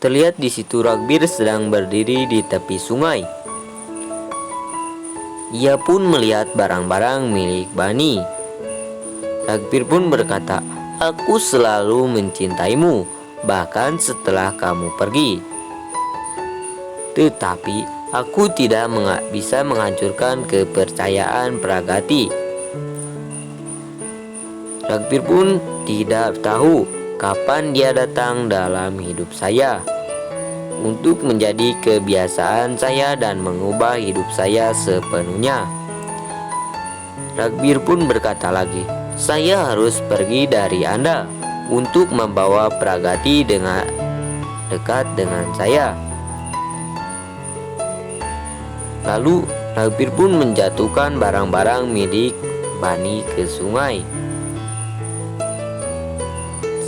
Terlihat di situ Ragbir sedang berdiri di tepi sungai. Ia pun melihat barang-barang milik Bani. Ragbir pun berkata, "Aku selalu mencintaimu, bahkan setelah kamu pergi. Tetapi aku tidak bisa menghancurkan kepercayaan Pragati." Ragbir pun tidak tahu kapan dia datang dalam hidup saya untuk menjadi kebiasaan saya dan mengubah hidup saya sepenuhnya. Ragbir pun berkata lagi, "Saya harus pergi dari Anda untuk membawa Pragati dengan dekat dengan saya." Lalu Ragbir pun menjatuhkan barang-barang milik Bani ke sungai.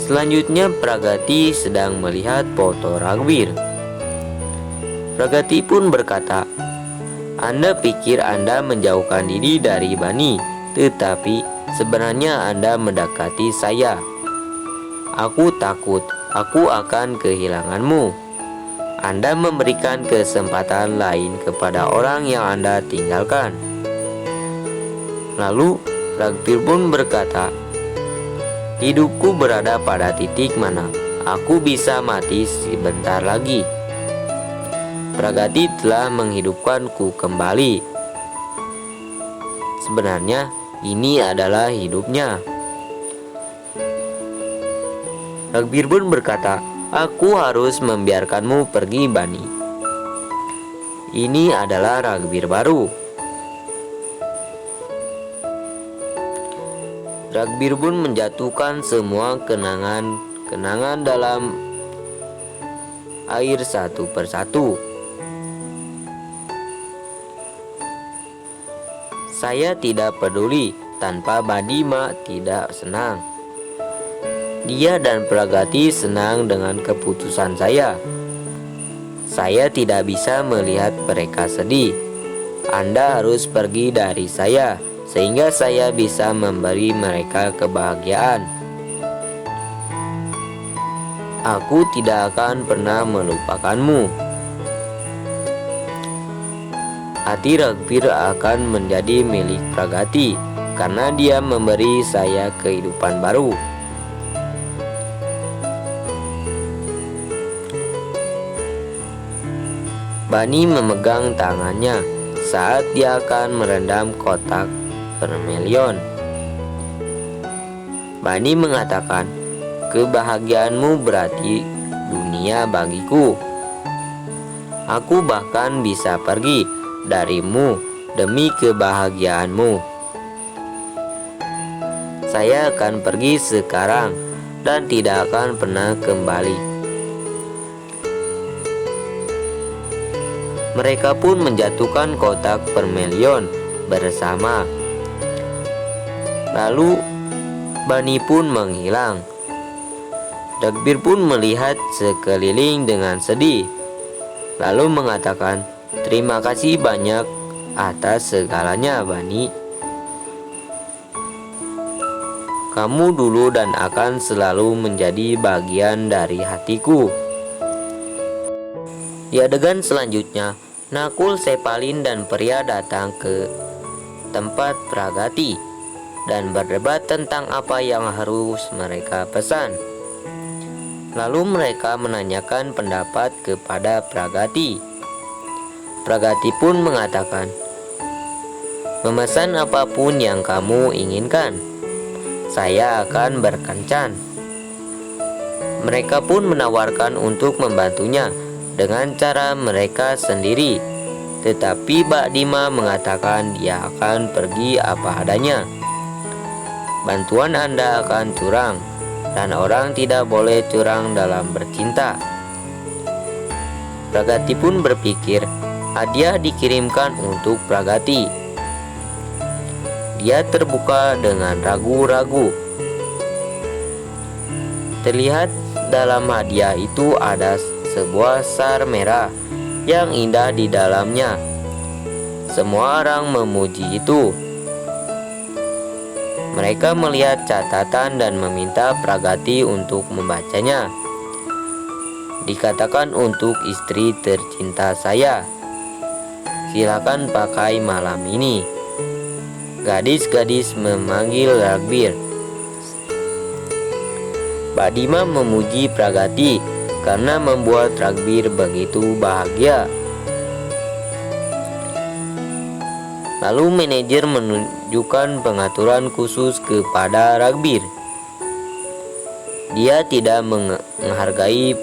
Selanjutnya Pragati sedang melihat foto Ragbir. Pragati pun berkata, "Anda pikir Anda menjauhkan diri dari Bani, tetapi sebenarnya Anda mendekati saya. Aku takut aku akan kehilanganmu. Anda memberikan kesempatan lain kepada orang yang Anda tinggalkan." Lalu Ragbir pun berkata, "Hidupku berada pada titik mana aku bisa mati sebentar lagi. Pragati telah menghidupkanku kembali. Sebenarnya ini adalah hidupnya." Ragbir pun berkata, "Aku harus membiarkanmu pergi, Bani. Ini adalah Ragbir baru." Ragbir pun menjatuhkan semua kenangan dalam air satu persatu. "Saya tidak peduli tanpa Badima tidak senang. Dia dan Pragati senang dengan keputusan saya. Saya tidak bisa melihat mereka sedih. Anda harus pergi dari saya sehingga saya bisa memberi mereka kebahagiaan. Aku tidak akan pernah melupakanmu." Hati Ragbir akan menjadi milik Pragati karena dia memberi saya kehidupan baru. Bani memegang tangannya saat dia akan merendam kotak vermilion. Bani mengatakan, "Kebahagiaanmu berarti dunia bagiku. Aku bahkan bisa pergi darimu demi kebahagiaanmu. Saya akan pergi sekarang dan tidak akan pernah kembali." Mereka pun menjatuhkan kotak vermilion bersama. Lalu Bani pun menghilang. Ragbir pun melihat sekeliling dengan sedih, lalu mengatakan, "Terima kasih banyak atas segalanya, Bani. Kamu dulu dan akan selalu menjadi bagian dari hatiku." Di adegan selanjutnya, Nakul, Sepalin, dan pria datang ke tempat Pragati dan berdebat tentang apa yang harus mereka pesan. Lalu mereka menanyakan pendapat kepada Pragati. Pragati pun mengatakan, "Memesan apapun yang kamu inginkan, saya akan berkencan." Mereka pun menawarkan untuk membantunya dengan cara mereka sendiri, tetapi Badima mengatakan dia akan pergi apa adanya. "Bantuan Anda akan curang, dan orang tidak boleh curang dalam bercinta." Pragati pun berpikir hadiah dikirimkan untuk Pragati. Dia terbuka dengan ragu-ragu. Terlihat dalam hadiah itu ada sebuah sar merah yang indah di dalamnya. Semua orang memuji itu. Mereka melihat catatan dan meminta Pragati untuk membacanya. dikatakan untuk istri tercinta saya. Silakan pakai malam ini. Gadis-gadis memanggil Ragbir. Badima memuji Pragati karena membuat Ragbir begitu bahagia. Lalu manajer menunjukkan pengaturan khusus kepada Ragbir. Dia tidak menghargai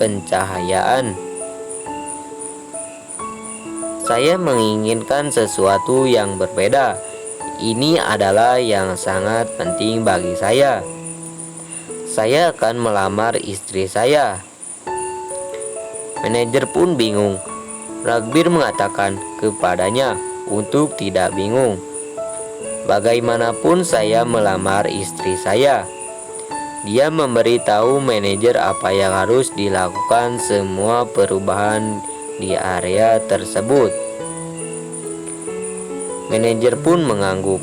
pencahayaan. Saya menginginkan sesuatu yang berbeda. Ini adalah yang sangat penting bagi saya. Saya akan melamar istri saya. Manajer pun bingung. Ragbir mengatakan kepadanya untuk tidak bingung. Bagaimanapun saya melamar istri saya. Dia memberitahu manajer apa yang harus dilakukan, semua perubahan di area tersebut. Manajer pun mengangguk.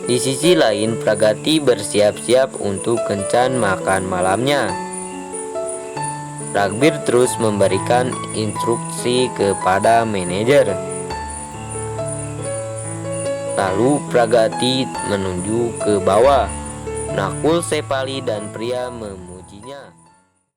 Di sisi lain, Pragati bersiap-siap untuk kencan makan malamnya. Ragbir terus memberikan instruksi kepada manajer. Lalu Pragati menunjuk ke bawah. Nakul Sepali dan pria memujinya.